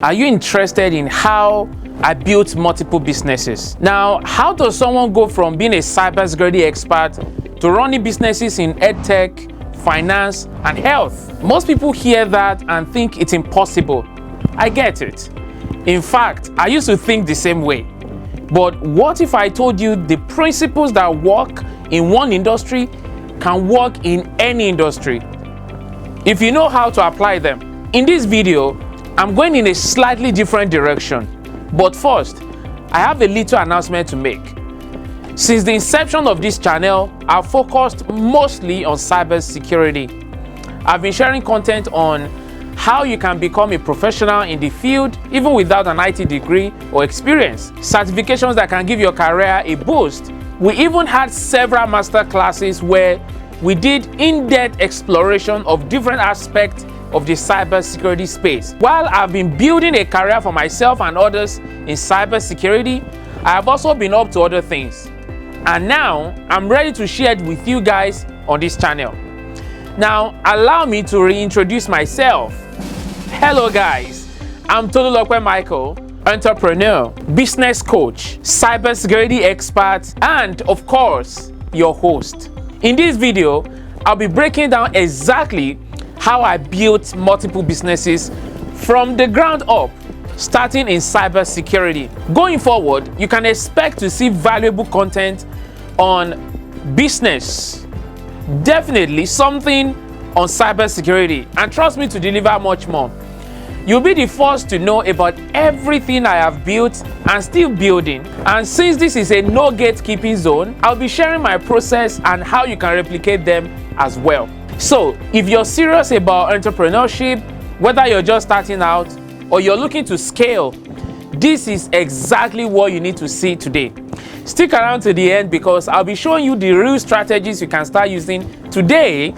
Are you interested in how I built multiple businesses? Now, how does someone go from being a cybersecurity expert to running businesses in edtech, finance, and health? Most people hear that and think it's impossible. I get it. In fact, I used to think the same way. But what if I told you the principles that work in one industry can work in any industry, if you know how to apply them? In this video, I'm going in a slightly different direction. But first, I have a little announcement to make. Since the inception of this channel, I've focused mostly on cybersecurity. I've been sharing content on how you can become a professional in the field even without an IT degree or experience, certifications that can give your career a boost. We even had several master classes where we did in-depth exploration of different aspects of the cybersecurity space. While I've been building a career for myself and others in cybersecurity, I have also been up to other things. And now I'm ready to share it with you guys on this channel. Now, allow me to reintroduce myself. Hello guys, I'm Tolulope Michael, entrepreneur, business coach, cybersecurity expert, and of course, your host. In this video, I'll be breaking down exactly how I built multiple businesses from the ground up, starting in cybersecurity. Going forward, you can expect to see valuable content on business, definitely something on cybersecurity, and trust me to deliver much more. You'll be the first to know about everything I have built and still building. And since this is a no gatekeeping zone, I'll be sharing my process and how you can replicate them as well. So, if you're serious about entrepreneurship, whether you're just starting out or you're looking to scale, this is exactly what you need to see today. Stick around to the end because I'll be showing you the real strategies you can start using today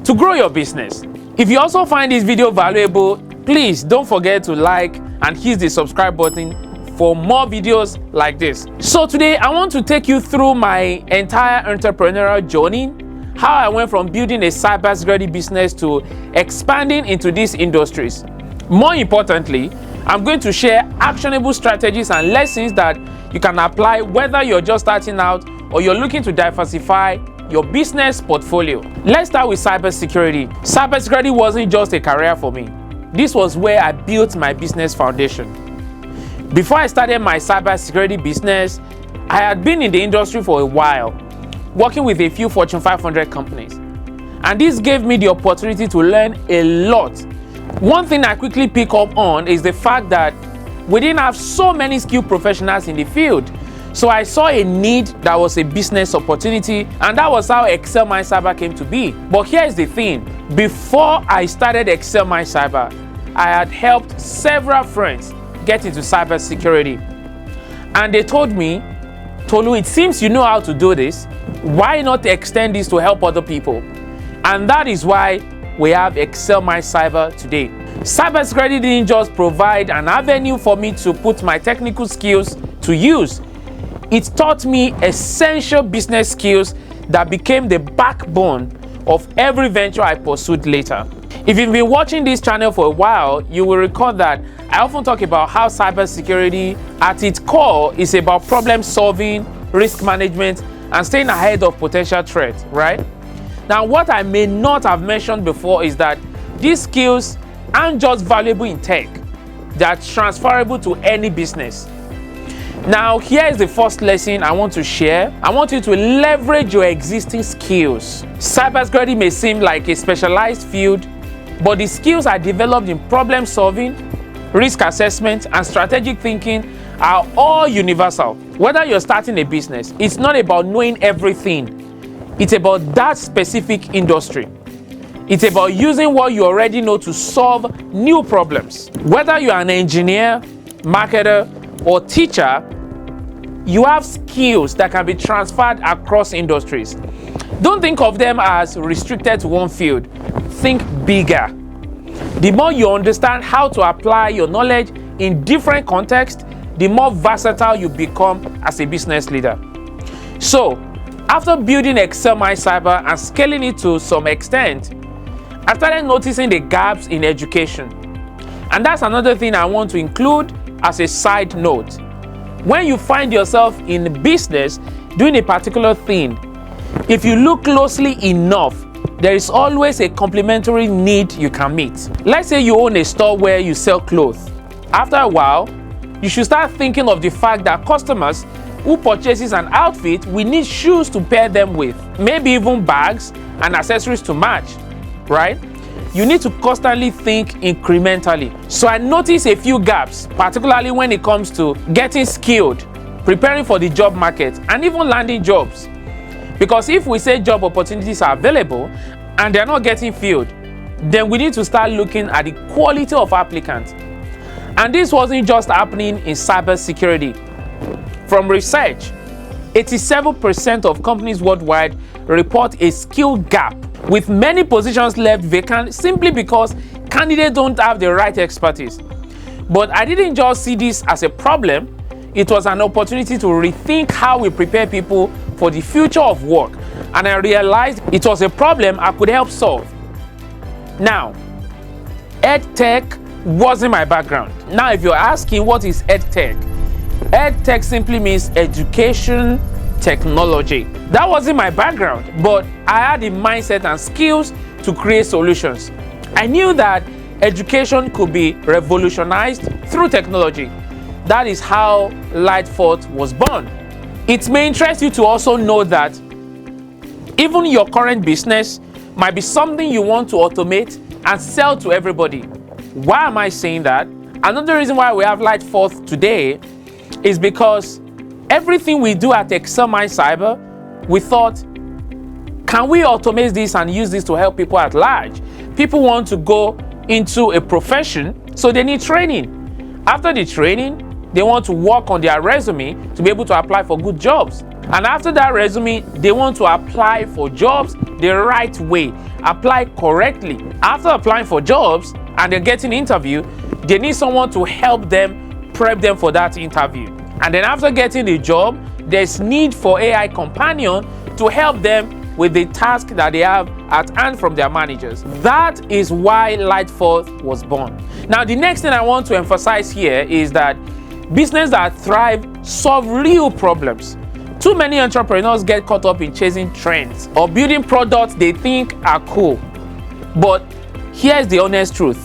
to grow your business. If you also find this video valuable, please don't forget to like and hit the subscribe button for more videos like this. So today, I want to take you through my entire entrepreneurial journey, how I went from building a cybersecurity business to expanding into these industries. More importantly, I'm going to share actionable strategies and lessons that you can apply whether you're just starting out or you're looking to diversify your business portfolio. Let's start with cybersecurity. Cybersecurity wasn't just a career for me. This was where I built my business foundation. Before I started my cybersecurity business, I had been in the industry for a while, working with a few Fortune 500 companies. And this gave me the opportunity to learn a lot. One thing I quickly pick up on is the fact that we didn't have so many skilled professionals in the field. So I saw a need that was a business opportunity, and that was how Excel My Cyber came to be. But here's the thing, before I started Excel My Cyber, I had helped several friends get into cybersecurity. And they told me, Tolu, it seems you know how to do this. Why not extend this to help other people? And that is why we have Excel My Cyber today. Cybersecurity didn't just provide an avenue for me to put my technical skills to use. It taught me essential business skills that became the backbone of every venture I pursued later. If you've been watching this channel for a while, you will recall that I often talk about how cybersecurity at its core is about problem solving, risk management, and staying ahead of potential threats, right? Now, what I may not have mentioned before is that these skills aren't just valuable in tech, they're transferable to any business. Now, here is the first lesson I want to share. I want you to leverage your existing skills. Cybersecurity may seem like a specialized field, but the skills I developed in problem solving, risk assessment, and strategic thinking are all universal. Whether you're starting a business, it's not about knowing everything. It's about that specific industry. It's about using what you already know to solve new problems. Whether you're an engineer, marketer, or teacher, you have skills that can be transferred across industries. Don't think of them as restricted to one field. Think bigger. The more you understand how to apply your knowledge in different contexts, the more versatile you become as a business leader. So, after building Excel My Cyber and scaling it to some extent, I started noticing the gaps in education. And that's another thing I want to include as a side note. When you find yourself in business doing a particular thing, if you look closely enough, there is always a complementary need you can meet. Let's say you own a store where you sell clothes. After a while, you should start thinking of the fact that customers who purchases an outfit will need shoes to pair them with, maybe even bags and accessories to match, right? You need to constantly think incrementally. So I noticed a few gaps, particularly when it comes to getting skilled, preparing for the job market, and even landing jobs. Because if we say job opportunities are available and they're not getting filled, then we need to start looking at the quality of applicants. And this wasn't just happening in cybersecurity. From research, 87% of companies worldwide report a skill gap, with many positions left vacant simply because candidates don't have the right expertise. But I didn't just see this as a problem. It was an opportunity to rethink how we prepare people for the future of work, and I realized it was a problem I could help solve. Now, EdTech wasn't my background. Now, if you're asking what is EdTech, EdTech simply means education technology. That wasn't my background, but I had the mindset and skills to create solutions. I knew that education could be revolutionized through technology. That is how Lightforth was born. It may interest you to also know that even your current business might be something you want to automate and sell to everybody. Why am I saying that? Another reason why we have Lightforth today is because everything we do at Excel My Cyber, we thought, can we automate this and use this to help people at large? People want to go into a profession, so they need training. After the training, they want to work on their resume to be able to apply for good jobs. And after that resume, they want to apply for jobs the right way, apply correctly. After applying for jobs and they're getting interview, they need someone to help them prep them for that interview. And then after getting the job, there's need for AI companion to help them with the task that they have at hand from their managers. That is why Lightforth was born. Now, the next thing I want to emphasize here is that businesses that thrive solve real problems. Too many entrepreneurs get caught up in chasing trends or building products they think are cool. But here's the honest truth.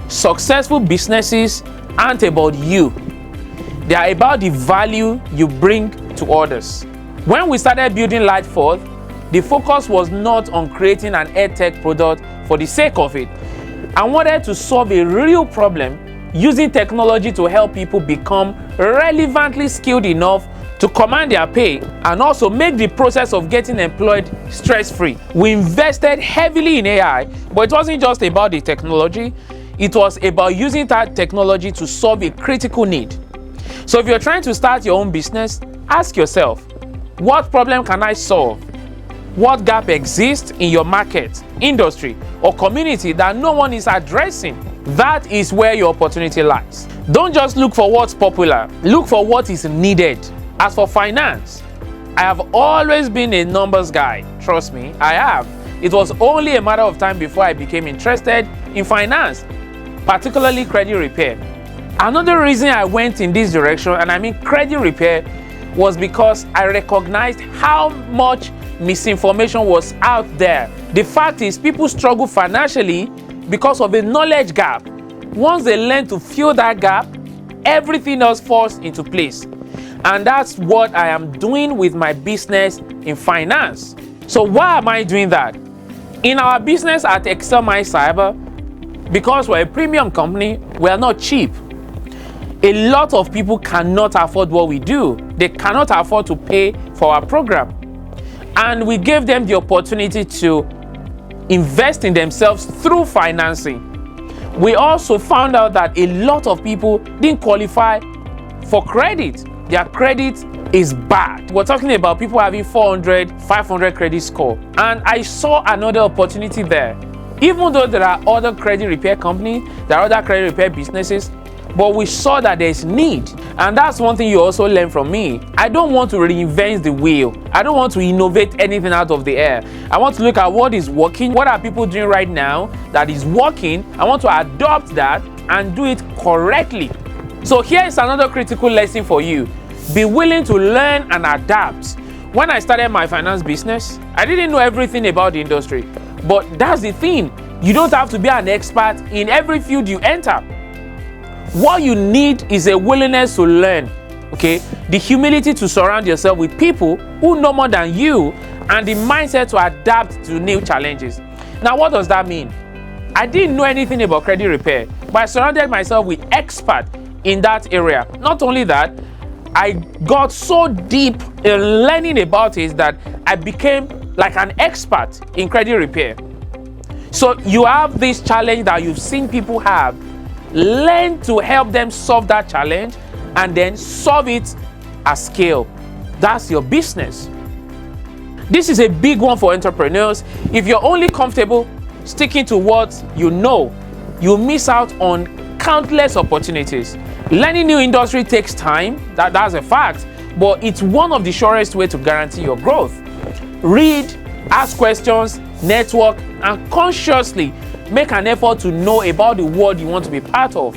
Successful businesses aren't about you. They are about the value you bring to others. When we started building Lightforth, the focus was not on creating an EdTech product for the sake of it. I wanted to solve a real problem using technology to help people become relevantly skilled enough to command their pay and also make the process of getting employed stress-free. We invested heavily in AI, but it wasn't just about the technology. It was about using that technology to solve a critical need. So if you're trying to start your own business, ask yourself, what problem can I solve? What gap exists in your market, industry, or community that no one is addressing? That is where your opportunity lies. Don't just look for what's popular, look for what is needed. As for finance, I have always been a numbers guy. Trust me, I have. It was only a matter of time before I became interested in finance, particularly credit repair. Another reason I went in this direction, and I mean credit repair, was because I recognized how much misinformation was out there. The fact is, people struggle financially because of a knowledge gap. Once they learn to fill that gap, everything else falls into place. And that's what I am doing with my business in finance. So why am I doing that? In our business at Excel My Cyber, because we're a premium company, we are not cheap. A lot of people cannot afford what we do. They cannot afford to pay for our program. And we gave them the opportunity to invest in themselves through financing. We also found out that a lot of people didn't qualify for credit. Their credit is bad. We're talking about people having 400, 500 credit score. And I saw another opportunity there. Even though there are other credit repair companies, there are other credit repair businesses, but we saw that there's need. And that's one thing you also learn from me. I don't want to reinvent the wheel. I don't want to innovate anything out of the air. I want to look at what is working. What are people doing right now that is working? I want to adopt that and do it correctly. So here is another critical lesson for you. Be willing to learn and adapt. When I started my finance business, I didn't know everything about the industry. But that's the thing. You don't have to be an expert in every field you enter. What you need is a willingness to learn, okay? The humility to surround yourself with people who know more than you, and the mindset to adapt to new challenges. Now, what does that mean? I didn't know anything about credit repair, but I surrounded myself with experts in that area. Not only that, I got so deep in learning about it that I became like an expert in credit repair. So you have this challenge that you've seen people have. Learn to help them solve that challenge and then solve it at scale. That's your business. This is a big one for entrepreneurs. If you're only comfortable sticking to what you know, you'll miss out on countless opportunities. Learning new industry takes time, that's a fact, but it's one of the surest ways to guarantee your growth. Read, ask questions, network, and consciously make an effort to know about the world you want to be part of.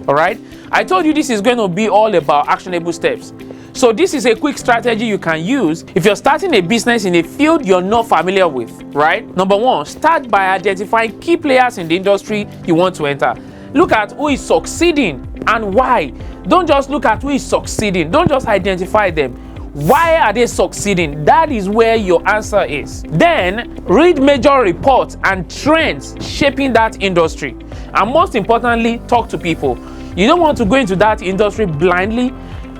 All right? I told you this is going to be all about actionable steps. So this is a quick strategy you can use if you're starting a business in a field you're not familiar with, right? Number one, start by identifying key players in the industry you want to enter. Look at who is succeeding and why. Don't just look at who is succeeding. Don't just identify them. Why are they succeeding? That is where your answer is. Then read major reports and trends shaping that industry. And most importantly, talk to people. You don't want to go into that industry blindly.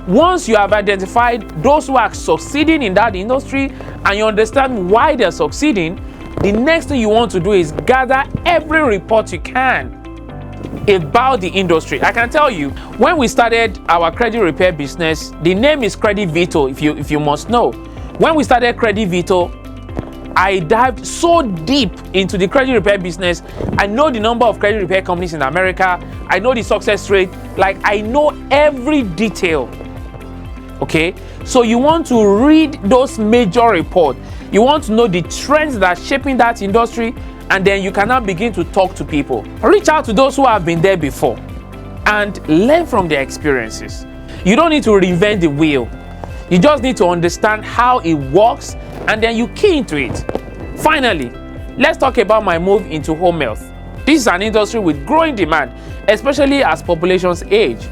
Once you have identified those who are succeeding in that industry and you understand why they're succeeding, the next thing you want to do is gather every report you can about the industry. I can tell you, when we started our credit repair business, the name is Credit Vito, if you must know. When we started Credit Vito, I dived so deep into the credit repair business. I know the number of credit repair companies in America. I know the success rate. Like, I know every detail. Okay? So you want to read those major reports. You want to know the trends that are shaping that industry, and then you can now begin to talk to people. Reach out to those who have been there before and learn from their experiences. You don't need to reinvent the wheel. You just need to understand how it works, and then you key into it. Finally, let's talk about my move into home health. This is an industry with growing demand, especially as populations age.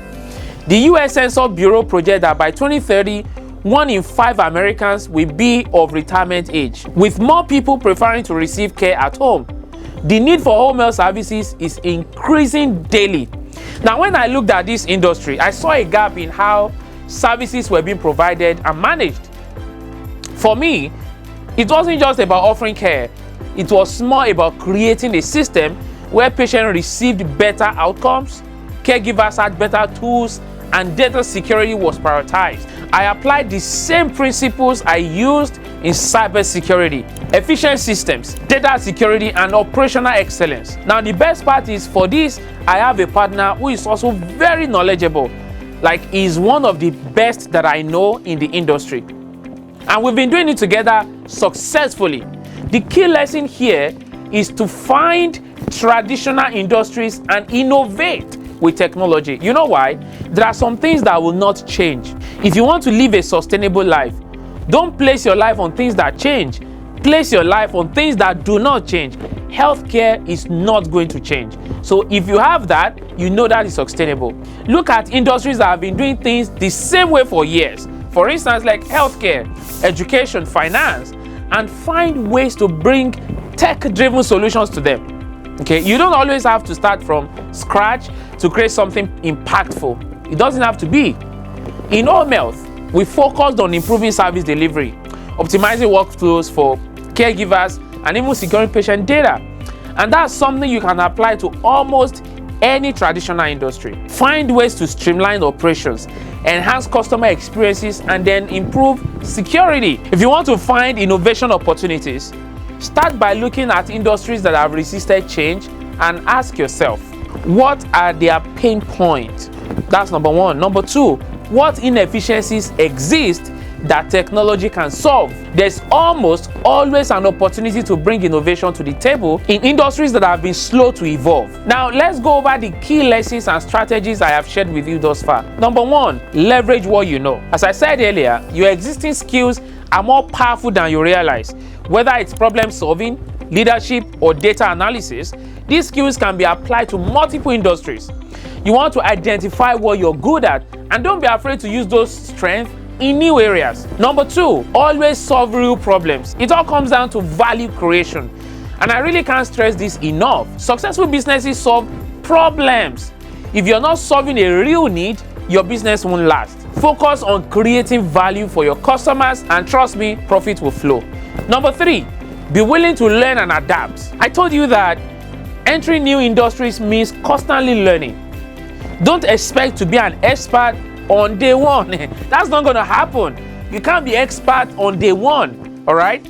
The US Census Bureau projects that by 2030, 1 in 5 Americans will be of retirement age, with more people preferring to receive care at home. The need for home health services is increasing daily. Now, when I looked at this industry, I saw a gap in how services were being provided and managed. For me, it wasn't just about offering care. It was more about creating a system where patients received better outcomes, caregivers had better tools, and data security was prioritized. I applied the same principles I used in cybersecurity, efficient systems, data security, and operational excellence. Now, the best part is, for this, I have a partner who is also very knowledgeable. Like, he's one of the best that I know in the industry. And we've been doing it together successfully. The key lesson here is to find traditional industries and innovate with technology. You know why? There are some things that will not change. If you want to live a sustainable life, don't place your life on things that change. Place your life on things that do not change. Healthcare is not going to change. So if you have that, you know that is sustainable. Look at industries that have been doing things the same way for years. For instance, like healthcare, education, finance, and find ways to bring tech-driven solutions to them. Okay, you don't always have to start from scratch to create something impactful. It doesn't have to be. In home health, we focused on improving service delivery, optimizing workflows for caregivers, and even securing patient data. And that's something you can apply to almost any traditional industry. Find ways to streamline operations, enhance customer experiences, and then improve security. If you want to find innovation opportunities, start by looking at industries that have resisted change and ask yourself, what are their pain points? That's number one. Number two, what inefficiencies exist that technology can solve. There's almost always an opportunity to bring innovation to the table in industries that have been slow to evolve. Now, let's go over the key lessons and strategies I have shared with you thus far. Number one, leverage what you know. As I said earlier, your existing skills are more powerful than you realize. Whether it's problem solving, leadership, or data analysis, these skills can be applied to multiple industries. You want to identify what you're good at and don't be afraid to use those strengths in new areas. Number two, always solve real problems. It all comes down to value creation. And I really can't stress this enough. Successful businesses solve problems. If you're not solving a real need, your business won't last. Focus on creating value for your customers, and trust me, profit will flow. Number three, be willing to learn and adapt. I told you that entering new industries means constantly learning. Don't expect to be an expert on day one. That's not going to happen. You can't be expert on day one, all right?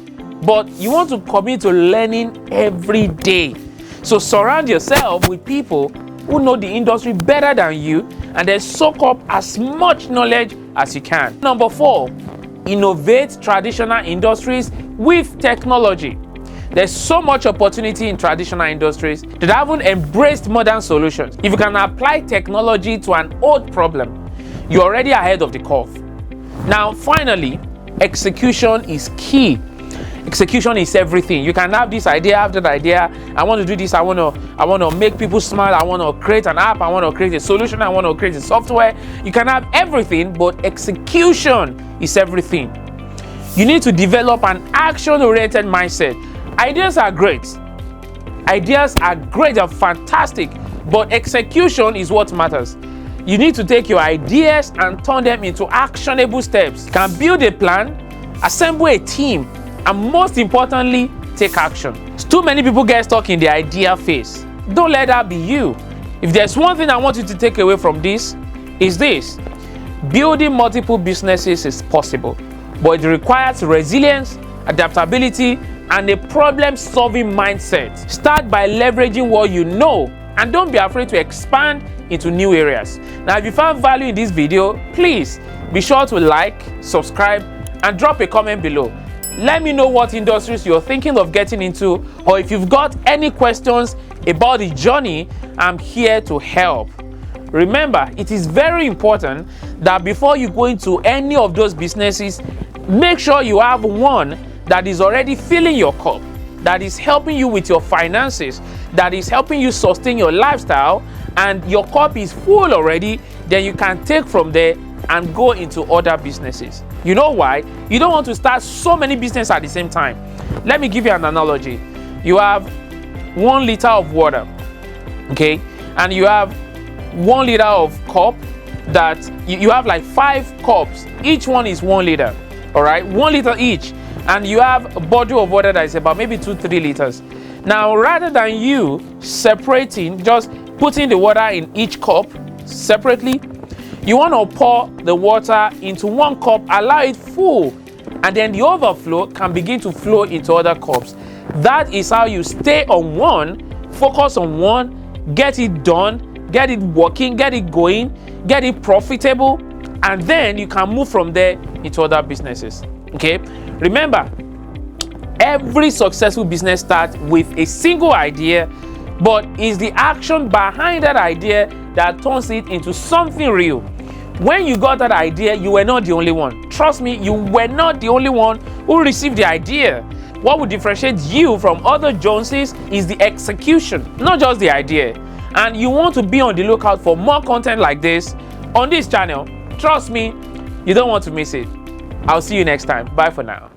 But you want to commit to learning every day. So surround yourself with people who know the industry better than you and then soak up as much knowledge as you can. Number four, innovate traditional industries with technology. There's so much opportunity in traditional industries that haven't embraced modern solutions. If you can apply technology to an old problem, you're already ahead of the curve. Now, finally, execution is key. Execution is everything. You can have this idea after the idea. I want to do this. I want to make people smile. I want to create an app. I want to create a solution. I want to create a software. You can have everything, but execution is everything. You need to develop an action-oriented mindset. Ideas are great. Ideas are great and fantastic, but execution is what matters. You need to take your ideas and turn them into actionable steps. You can build a plan, assemble a team, and most importantly, take action. Too many people get stuck in the idea phase. Don't let that be you. If there's one thing I want you to take away from this, is this: building multiple businesses is possible, but it requires resilience, adaptability, and a problem-solving mindset. Start by leveraging what you know and don't be afraid to expand into new areas. Now, if you found value in this video, please be sure to like, subscribe, and drop a comment below. Let me know what industries you're thinking of getting into, or if you've got any questions about the journey, I'm here to help. Remember, it is very important that before you go into any of those businesses, make sure you have one that is already filling your cup, that is helping you with your finances, that is helping you sustain your lifestyle, and your cup is full already. Then you can take from there and go into other businesses. You know why? You don't want to start so many businesses at the same time. Let me give you an analogy. You have 1 liter of water, okay? And you have 1 liter of cup that you have like 5 cups. Each one is 1 liter, all right? 1 liter each. And you have a bottle of water that is about maybe 2-3 liters. Now, rather than you separating, just putting the water in each cup separately, you want to pour the water into 1 cup, allow it full, and then the overflow can begin to flow into other cups. That is how you stay on one, focus on one, get it done, get it working, get it going, get it profitable, and then you can move from there into other businesses. Okay? Remember, every successful business starts with a single idea, but it's the action behind that idea that turns it into something real. When you got that idea, you were not the only one. Trust me, you were not the only one who received the idea. What would differentiate you from other Joneses is the execution, not just the idea. And you want to be on the lookout for more content like this on this channel. Trust me, you don't want to miss it. I'll see you next time. Bye for now.